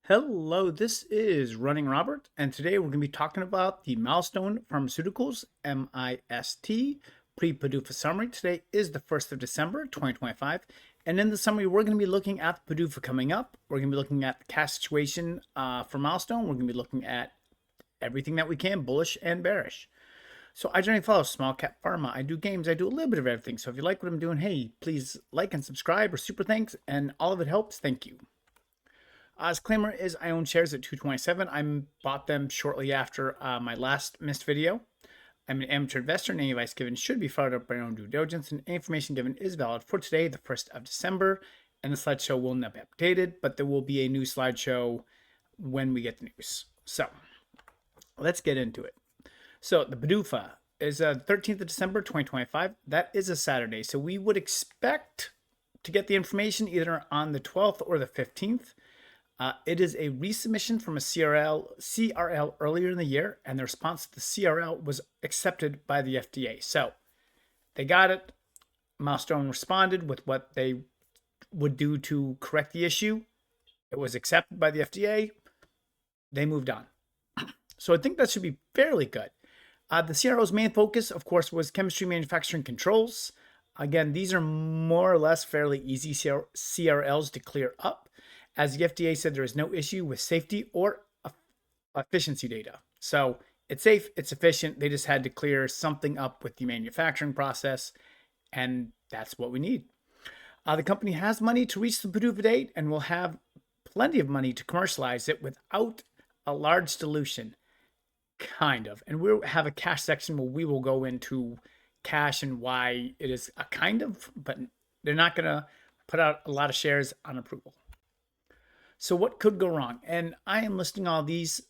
Hello, this is Running Robert, and today we're going to be talking about the Milestone Pharmaceuticals MIST pre-PDUFA summary. Today is the 1st of December, 2025, and in the summary, we're going to be looking at the PDUFA coming up. We're going to be looking at the cash situation for Milestone. We're going to be looking at everything that we can, bullish and bearish. So I generally follow Small Cap Pharma. I do games. I do a little bit of everything. So if you like what I'm doing, hey, please like and subscribe or super thanks, and all of it helps. Thank you. Disclaimer is I own shares at 227. I bought them shortly after my last missed video. I'm an amateur investor, and any advice given should be followed up by your own due diligence, and information given is valid for today, the 1st of December, and the slideshow will not be updated, but there will be a new slideshow when we get the news. So let's get into it. So the PDUFA is 13th of December, 2025. That is a Saturday, so we would expect to get the information either on the 12th or the 15th. It is a resubmission from a CRL earlier in the year, and the response to the CRL was accepted by the FDA. So they got it. Milestone responded with what they would do to correct the issue. It was accepted by the FDA. They moved on. So I think that should be fairly good. The CRO's main focus, of course, was chemistry manufacturing controls. Again, these are more or less fairly easy CRLs to clear up, as the FDA said there is no issue with safety or efficiency data. So it's safe, it's efficient. They just had to clear something up with the manufacturing process, and that's what we need. The company has money to reach the PDUFA date and will have plenty of money to commercialize it without a large dilution, kind of. And we'll have a cash section where we will go into cash and why it is a kind of, but they're not going to put out a lot of shares on approval. So what could go wrong? And I am listing all these.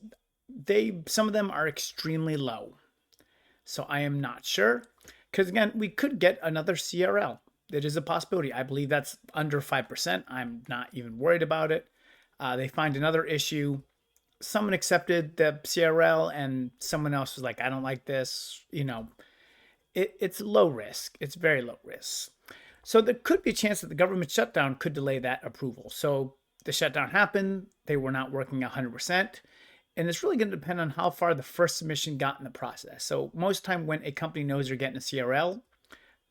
Some of them are extremely low. So I am not sure. Because again, we could get another CRL. That is a possibility. I believe that's under 5%. I'm not even worried about it. They find another issue. Someone accepted the CRL and someone else was like, I don't like this. It's low risk. It's very low risk. So there could be a chance that the government shutdown could delay that approval. So the shutdown happened. They were not working 100%. And it's really going to depend on how far the first submission got in the process. So most time when a company knows they're getting a CRL,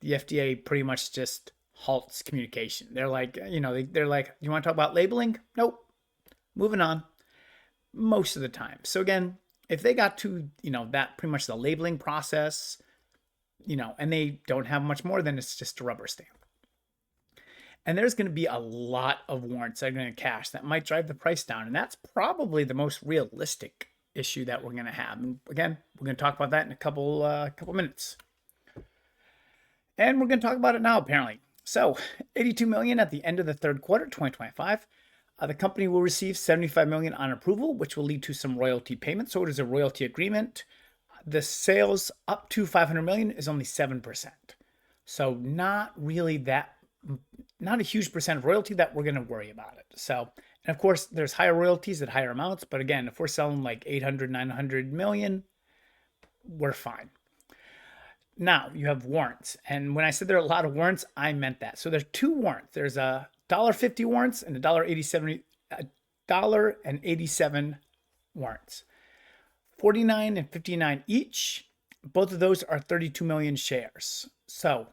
the FDA pretty much just halts communication. They're like, they're like, you want to talk about labeling? Nope. Moving on. Most of the time. So again, if they got to, that pretty much the labeling process, and they don't have much more, then it's just a rubber stamp. And there's going to be a lot of warrants that are going to cash that might drive the price down. And that's probably the most realistic issue that we're going to have. And again, we're going to talk about that in a couple minutes. And we're going to talk about it now, apparently. So $82 million at the end of the third quarter, 2025. The company will receive $75 million on approval, which will lead to some royalty payments. So it is a royalty agreement. The sales up to $500 million is only 7%. So not a huge percent of royalty that we're going to worry about it. So, and of course, there's higher royalties at higher amounts. But again, if we're selling like 800, 900 million, we're fine. Now you have warrants. And when I said there are a lot of warrants, I meant that. So there's two warrants. There's a $1.50 warrants and a $1.87 warrants. 49 and 59 each. Both of those are 32 million shares. So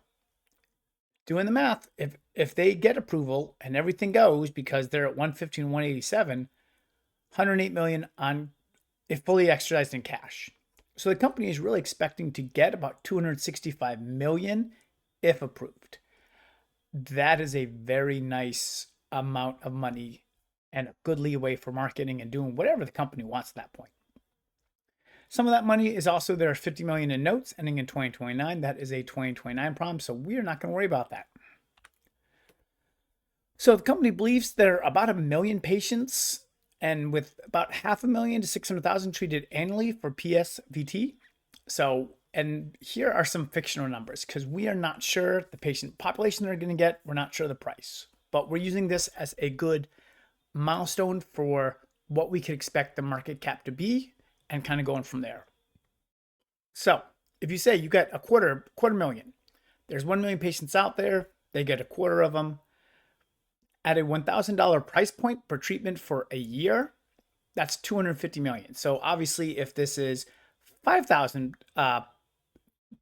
doing the math, if they get approval and everything goes, because they're at 150 and 187, 108 million on if fully exercised in cash. So the company is really expecting to get about 265 million if approved. That is a very nice amount of money and a good leeway for marketing and doing whatever the company wants at that point. Some of that money is also there are 50 million in notes ending in 2029. That is a 2029 problem, so we are not going to worry about that. So the company believes there are about 1 million patients, and with about 500,000 to 600,000 treated annually for PSVT. So, and here are some fictional numbers because we are not sure the patient population they're going to get. We're not sure the price, but we're using this as a good milestone for what we could expect the market cap to be and kind of going from there. So if you say you get a quarter million, there's 1 million patients out there, they get a quarter of them. At a $1,000 price point per treatment for a year, that's 250 million. So obviously, if this is 5,000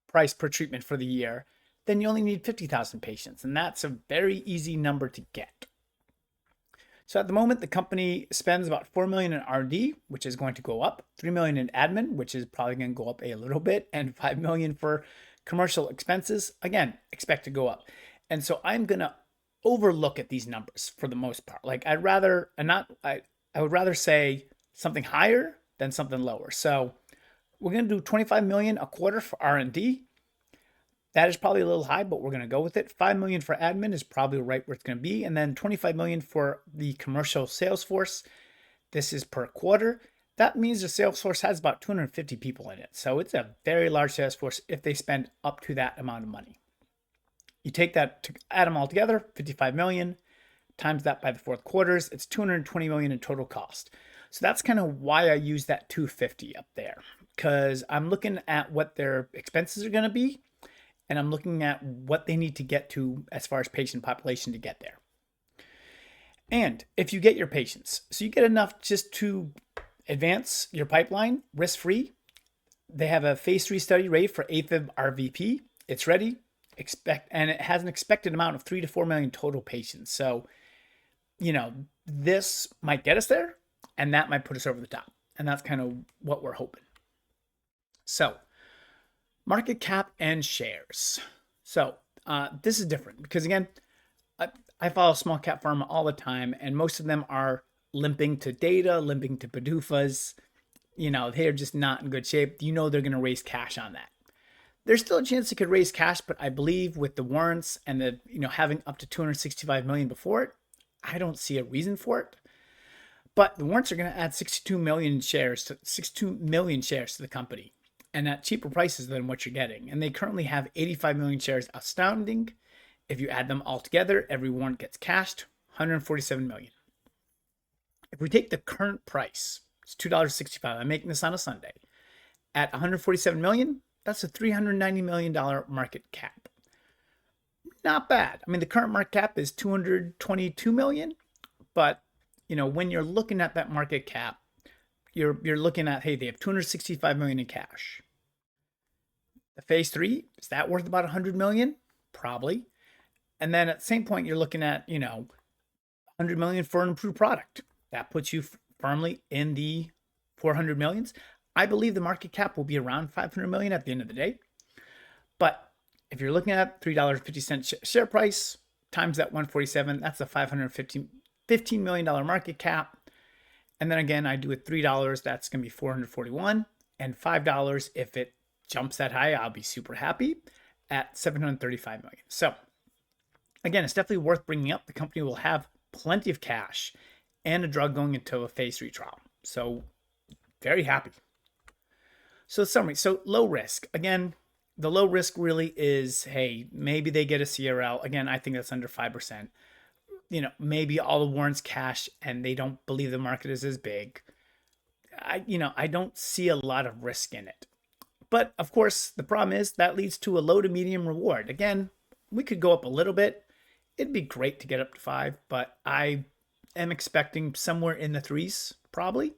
price per treatment for the year, then you only need 50,000 patients, and that's a very easy number to get. So at the moment, the company spends about 4 million in R&D, which is going to go up, 3 million in admin, which is probably going to go up a little bit, and 5 million for commercial expenses, again, expect to go up. And so I'm going to overlook at these numbers for the most part. Like I would rather say something higher than something lower. So we're going to do 25 million a quarter for R&D. That is probably a little high, but we're going to go with it. 5 million for admin is probably right where it's going to be. And then 25 million for the commercial sales force. This is per quarter. That means the sales force has about 250 people in it. So it's a very large sales force if they spend up to that amount of money. You take that to add them all together, 55 million, times that by the fourth quarters, it's 220 million in total cost. So that's kind of why I use that 250 up there, because I'm looking at what their expenses are going to be, and I'm looking at what they need to get to as far as patient population to get there. And if you get your patients, so you get enough just to advance your pipeline risk-free, they have a phase 3 study ready for AFib RVP. It's ready, and it has an expected amount of 3 to 4 million total patients. So, this might get us there, and that might put us over the top. And that's kind of what we're hoping. So, market cap and shares. So this is different because, again, I follow small cap pharma all the time, and most of them are limping to data, limping to PDUFAs. They're just not in good shape. They're going to raise cash on that. There's still a chance they could raise cash, but I believe with the warrants and the having up to 265 million before it, I don't see a reason for it. But the warrants are going to add 62 million shares to the company, and at cheaper prices than what you're getting. And they currently have 85 million shares outstanding. If you add them all together, every warrant gets cashed, 147 million. If we take the current price, it's $2.65. I'm making this on a Sunday. At 147 million, that's a $390 million market cap. Not bad. I mean, the current market cap is 222 million, but when you're looking at that market cap, you're looking at, hey, they have 265 million in cash. The phase 3, is that worth about 100 million? Probably. And then at the same point, you're looking at, 100 million for an approved product. That puts you firmly in the 400 millions. I believe the market cap will be around 500 million at the end of the day. But if you're looking at $3.50 share price times that 147, that's a $15 million market cap. And then again, I do it $3, that's going to be 441, and $5 if it jumps that high, I'll be super happy at 735 million. So again, it's definitely worth bringing up. The company will have plenty of cash and a drug going into a phase 3 trial. So very happy. So summary, so low risk. Again, the low risk really is, hey, maybe they get a CRL. Again, I think that's under 5%. Maybe all the warrants cash and they don't believe the market is as big. I don't see a lot of risk in it. But of course, the problem is that leads to a low to medium reward. Again, we could go up a little bit. It'd be great to get up to 5, but I am expecting somewhere in the 3s, probably.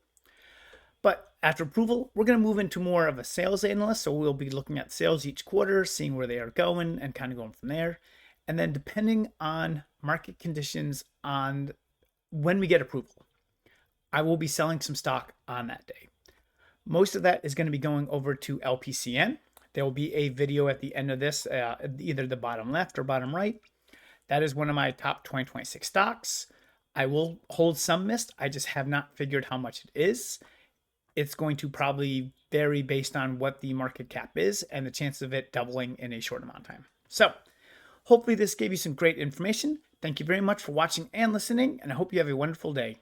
But after approval, we're going to move into more of a sales analyst. So we'll be looking at sales each quarter, seeing where they are going and kind of going from there. And then depending on market conditions on when we get approval, I will be selling some stock on that day. Most of that is going to be going over to LPCN. There will be a video at the end of this, either the bottom left or bottom right. That is one of my top 2026 stocks. I will hold some missed. I just have not figured how much it is. It's going to probably vary based on what the market cap is and the chance of it doubling in a short amount of time. So hopefully this gave you some great information. Thank you very much for watching and listening, and I hope you have a wonderful day.